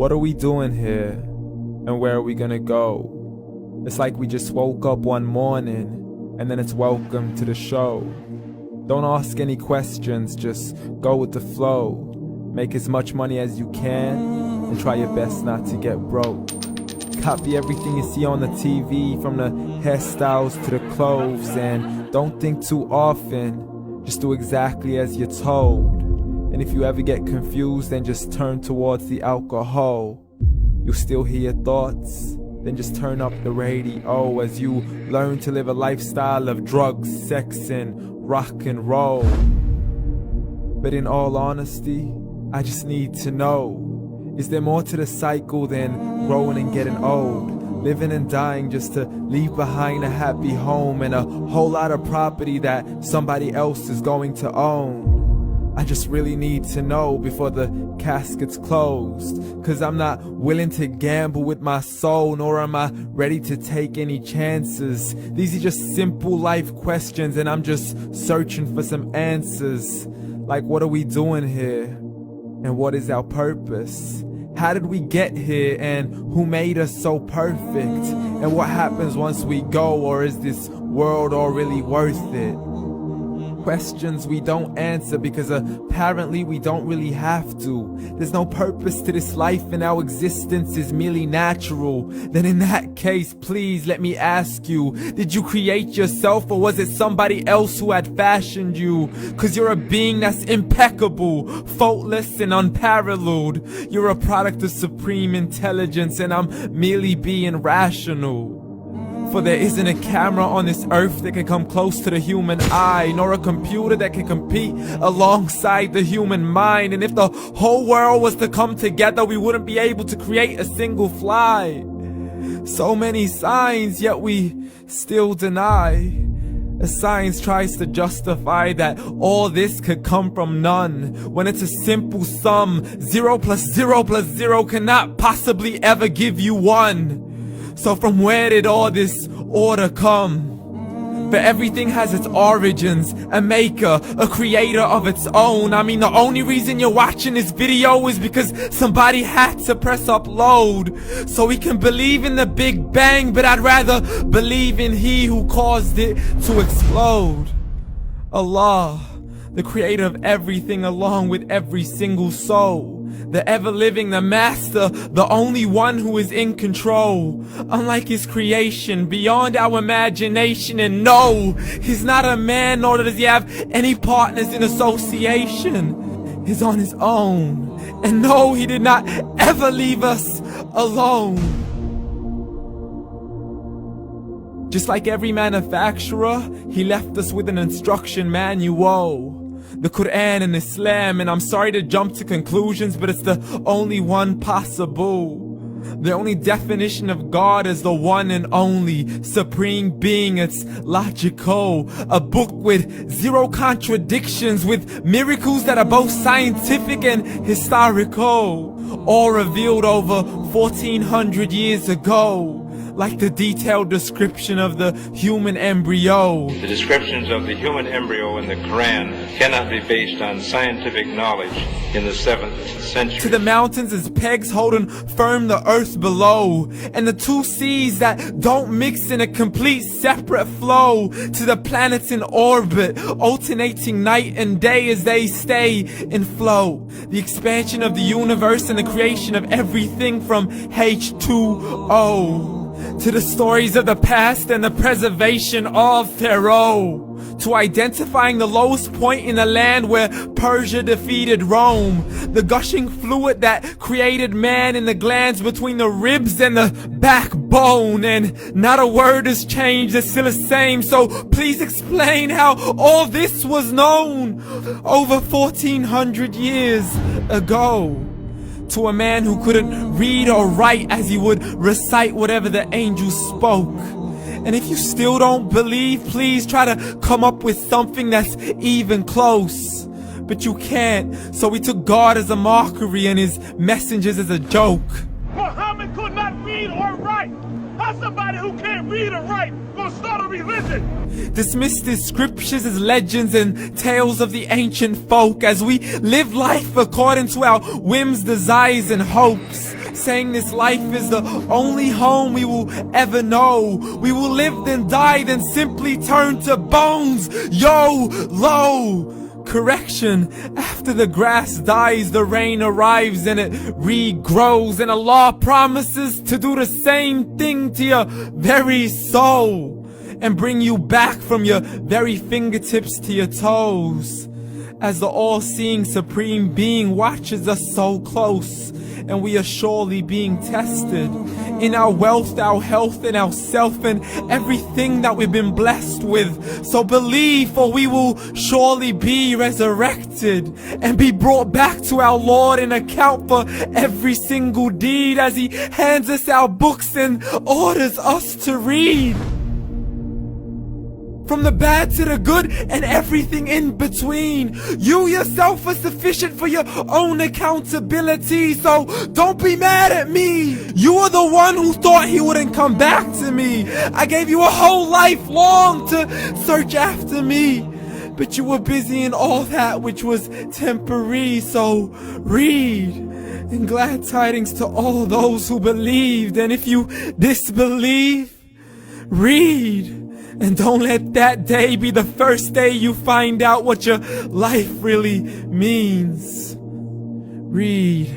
What are we doing here? And where are we gonna go? It's like we just woke up one morning and then it's welcome to the show. Don't ask any questions, just go with the flow. Make as much money as you can and try your best not to get broke. Copy everything you see on the TV, from the hairstyles to the clothes, and don't think too often, just do exactly as you're told. And if you ever get confused, then just turn towards the alcohol. You'll still hear your thoughts, then just turn up the radio as you learn to live a lifestyle of drugs, sex, and rock and roll. But in all honesty, I just need to know, is there more to the cycle than growing and getting old? Living and dying just to leave behind a happy home and a whole lot of property that somebody else is going to own. I just really need to know before the casket's closed, 'cause I'm not willing to gamble with my soul, nor am I ready to take any chances. These are just simple life questions and I'm just searching for some answers. Like, what are we doing here? And what is our purpose? How did we get here, and who made us so perfect? And what happens once we go, or is this world all really worth it? Questions we don't answer because apparently we don't really have to. There's no purpose to this life and our existence is merely natural. Then in that case, please let me ask you, did you create yourself, or was it somebody else who had fashioned you? 'Cause you're a being that's impeccable, faultless and unparalleled. You're a product of supreme intelligence and I'm merely being rational. For there isn't a camera on this earth that can come close to the human eye, nor a computer that can compete alongside the human mind. And if the whole world was to come together, we wouldn't be able to create a single fly. So many signs, yet we still deny. As science tries to justify that all this could come from none, when it's a simple sum. 0 plus 0 plus 0 cannot possibly ever give you 1. So from where did all this order come? For everything has its origins, a maker, a creator of its own. I mean, the only reason you're watching this video is because somebody had to press upload. So we can believe in the Big Bang, but I'd rather believe in He who caused it to explode. Allah, the creator of everything along with every single soul. The ever-living, the master, the only one who is in control. Unlike his creation, beyond our imagination. And no, he's not a man, nor does he have any partners in association. He's on his own. And no, he did not ever leave us alone. Just like every manufacturer, he left us with an instruction manual. The Quran and Islam, and I'm sorry to jump to conclusions, but it's the only one possible. The only definition of God is the one and only supreme being. It's logical, a book with 0 contradictions, with miracles that are both scientific and historical, all revealed over 1400 years ago. Like the detailed description of the human embryo. The descriptions of the human embryo in the Quran cannot be based on scientific knowledge in the 7th century. To the mountains as pegs holding firm the earth below, and the 2 seas that don't mix in a complete separate flow. To the planets in orbit, alternating night and day as they stay in flow. The expansion of the universe and the creation of everything from H2O. To the stories of the past and the preservation of Pharaoh. To identifying the lowest point in the land where Persia defeated Rome. The gushing fluid that created man in the glands between the ribs and the backbone. And not a word has changed, it's still the same. So please explain how all this was known over 1400 years ago. To a man who couldn't read or write, as he would recite whatever the angels spoke. And if you still don't believe, please try to come up with something that's even close. But you can't, so we took God as a mockery and his messengers as a joke. Muhammad could not read or write. How's somebody who can't read or write gonna start a religion? Dismiss the scriptures as legends and tales of the ancient folk, as we live life according to our whims, desires, and hopes. saying this life is the only home we will ever know. We will live then die, then simply turn to bones. YOLO! Correction, after the grass dies, the rain arrives and it regrows, and Allah promises to do the same thing to your very soul and bring you back from your very fingertips to your toes, as the all-seeing supreme being watches us so close, and we are surely being tested in our wealth, our health, and our self, and everything that we've been blessed with. So believe, for we will surely be resurrected and be brought back to our Lord and account for every single deed, as He hands us our books and orders us to read. From the bad to the good and everything in between. You yourself are sufficient for your own accountability, so don't be mad at me. You are the one who thought He wouldn't come back to me. I gave you a whole life long to search after me, but you were busy in all that which was temporary. So read, and glad tidings to all those who believed. And if you disbelieve, read. And don't let that day be the first day you find out what your life really means. Read.